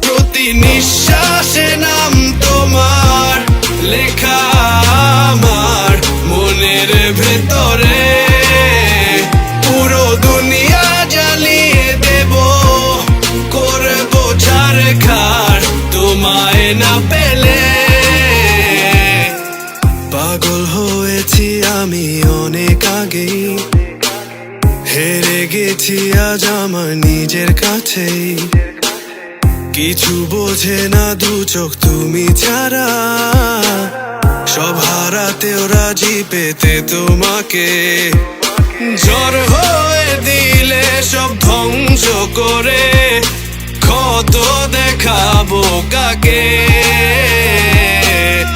প্রতি নিঃশ্বাসে নাম তোমার লেখা আমার মনের ভেতরে। পুরো দুনিয়া জ্বালিয়ে দেব, করবো ছারখার তোমায় না পেলে। পাগল হয়েছি আমি অনেক আগেই, হেরে গেছি আজ আমার নিজের কাছেই। কিছু বোঝে না দু চোখ তুমি ছাড়া, সব হারাতেও রাজি পেতে তোমাকে। ঝড় হয়ে দিলে সব ধ্বংস করে, ক্ষত দেখাবো কাকে।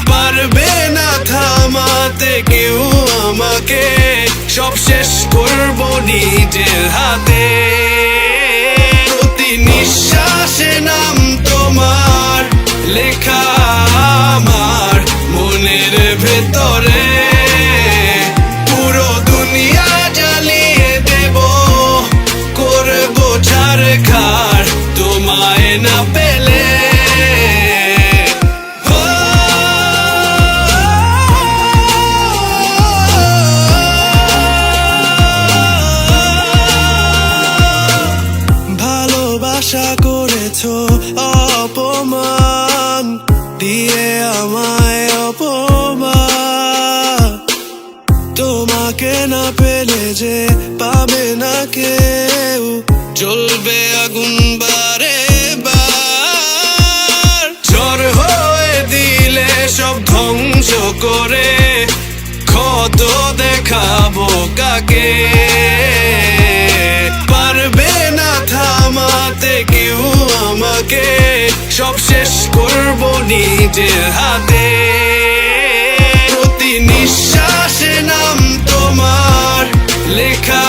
পারবে না থামাতে কেউ আমাকে, সব শেষ করবো নিজের হাতে। প্রতি নিঃশ্বাসে নাম তোমার লেখা আমার মনের ভেতরে। পুরো দুনিয়া জ্বালিয়ে দেব, করবো ছারখার তোমায় না পেলে। ভালোবাসা করেছো অপমান দিয়ে আমায় অপমান। তোমাকে না পেলে যে পাবে না কেউ, জ্বলবে আগুন বারে বার। ঝড় হয়ে দিলে সব ধ্বংস করে, ক্ষত দেখাবো কাকে। পারবে না থামাতে কেউ আমাকে, সব শেষ করবো নিজের হাতে। প্রতি নিঃশ্বাসে নাম তোমার লেখা